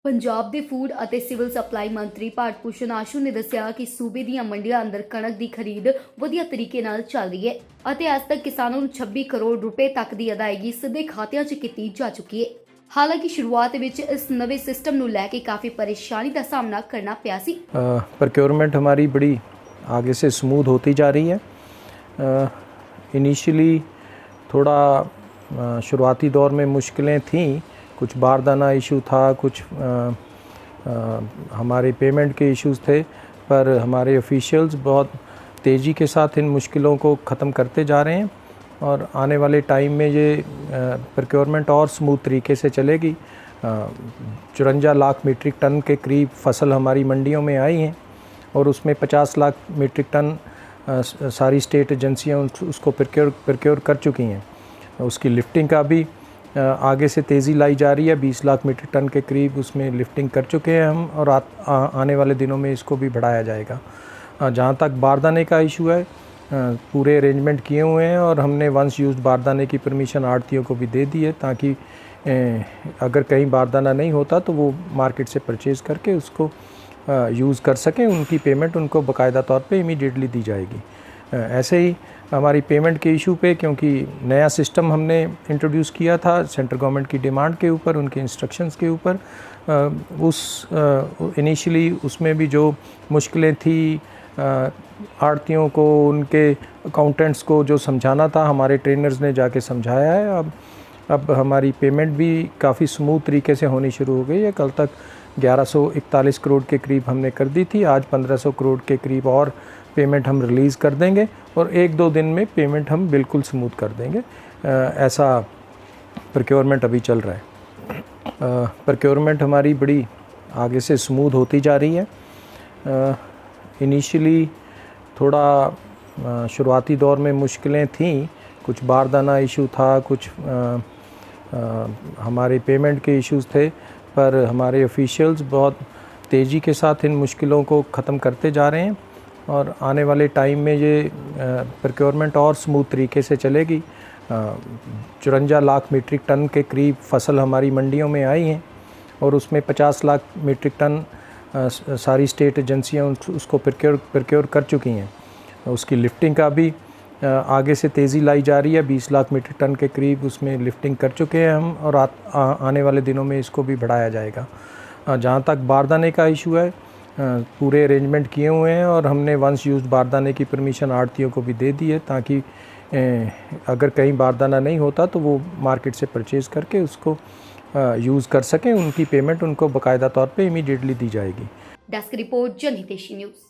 ਪੰਜਾਬ ਦੇ ਫੂਡ ਅਤੇ civil supply ਮੰਤਰੀ ਭਾਰਤ ਭੂਸ਼ਣ ਆਸ਼ੂ ਨੇ ਦੱਸਿਆ ਕਿ ਸੂਬੇ ਦੀਆਂ ਮੰਡੀਆਂ ਅੰਦਰ ਕਣਕ ਦੀ ਖਰੀਦ ਵਧੀਆ ਤਰੀਕੇ ਨਾਲ ਚੱਲ ਰਹੀ ਹੈ ਅਤੇ ਅੱਜ ਤੱਕ ਕਿਸਾਨਾਂ ਨੂੰ 26 ਕਰੋੜ ਰੁਪਏ ਤੱਕ ਦੀ ਅਦਾਇਗੀ ਸਿੱਧੇ ਖਾਤਿਆਂ 'ਚ ਕੀਤੀ ਜਾ ਚੁੱਕੀ ਹੈ। ਹਾਲਾਂਕਿ ਸ਼ੁਰੂਆਤ ਵਿੱਚ ਇਸ ਨਵੇਂ ਸਿਸਟਮ ਨੂੰ ਲੈ ਕੇ ਕਾਫੀ ਪਰੇਸ਼ਾਨੀ ਦਾ ਸਾਹਮਣਾ करना ਪਿਆ ਸੀ। प्रोक्योरमेंट हमारी बड़ी आगे से स्मूथ होती जा रही है। इनिशियली थोड़ा शुरुआती दौर में मुश्किलें थीं, कुछ बारदाना इशू था, कुछ हमारे पेमेंट के इश्यूज़ थे, पर हमारे ऑफिशियल्स बहुत तेज़ी के साथ इन मुश्किलों को ख़त्म करते जा रहे हैं और आने वाले टाइम में ये प्रोक्योरमेंट और स्मूथ तरीके से चलेगी। 54 लाख मीट्रिक टन के करीब फसल हमारी मंडियों में आई हैं और उसमें 50 लाख मीट्रिक टन सारी स्टेट एजेंसियाँ उसको प्रोक्योर कर चुकी हैं। उसकी लिफ्टिंग का भी आगे से तेज़ी लाई जा रही है। 20 लाख मीट्रिक टन के करीब उसमें लिफ्टिंग कर चुके हैं हम और आने वाले दिनों में इसको भी बढ़ाया जाएगा। जहाँ तक बारदाने का इशू है, पूरे अरेंजमेंट किए हुए हैं और हमने वंस यूज़ बारदाने की परमिशन आड़तियों को भी दे दी है, ताकि अगर कहीं बारदाना नहीं होता तो वो मार्केट से परचेज़ करके उसको यूज़ कर सकें। उनकी पेमेंट उनको बाकायदा तौर पे इमीडिएटली दी जाएगी। ऐसे ही हमारी पेमेंट के इशू पे, क्योंकि नया सिस्टम हमने इंट्रोड्यूस किया था सेंट्रल गवर्नमेंट की डिमांड के ऊपर, उनके इंस्ट्रक्शंस के ऊपर, इनिशियली उसमें भी जो मुश्किलें थी, आड़तियों को, उनके अकाउंटेंट्स को जो समझाना था, हमारे ट्रेनर्स ने जाके समझाया है। अब हमारी पेमेंट भी काफ़ी स्मूथ तरीके से होनी शुरू हो गई है। कल तक 1141 करोड़ के करीब हमने कर दी थी, आज 1500 करोड़ के करीब और पेमेंट हम रिलीज़ कर देंगे और 1-2 दिन में पेमेंट हम बिल्कुल स्मूथ कर देंगे। ऐसा प्रोक्योरमेंट अभी चल रहा है। प्रोक्योरमेंट हमारी बड़ी आगे से स्मूथ होती जा रही है। इनिशियली थोड़ा शुरुआती दौर में मुश्किलें थीं, कुछ बारदाना इशू था, कुछ हमारे पेमेंट के इश्यूज़ थे, पर हमारे ऑफिशियल्स बहुत तेज़ी के साथ इन मुश्किलों को ख़त्म करते जा रहे हैं और आने वाले टाइम में ये प्रोक्योरमेंट और स्मूथ तरीके से चलेगी। 54 लाख मीट्रिक टन के करीब फसल हमारी मंडियों में आई हैं और उसमें 50 लाख मीट्रिक टन सारी स्टेट एजेंसियाँ उसको प्रोक्योर कर चुकी हैं। उसकी लिफ्टिंग का भी आगे से तेज़ी लाई जा रही है। 20 लाख मीट्रिक टन के करीब उसमें लिफ्टिंग कर चुके हैं हम और आने वाले दिनों में इसको भी बढ़ाया जाएगा। जहाँ तक बारदाने का इशू है, पूरे अरेंजमेंट किए हुए हैं और हमने वंस यूज़ बारदाने की परमिशन आड़तियों को भी दे दी है, ताकि अगर कहीं बारदाना नहीं होता तो वो मार्केट से परचेज़ करके उसको यूज़ कर सकें। उनकी पेमेंट उनको बाकायदा तौर पे इमीडिएटली दी जाएगी। Desk report, Janhitaishi news.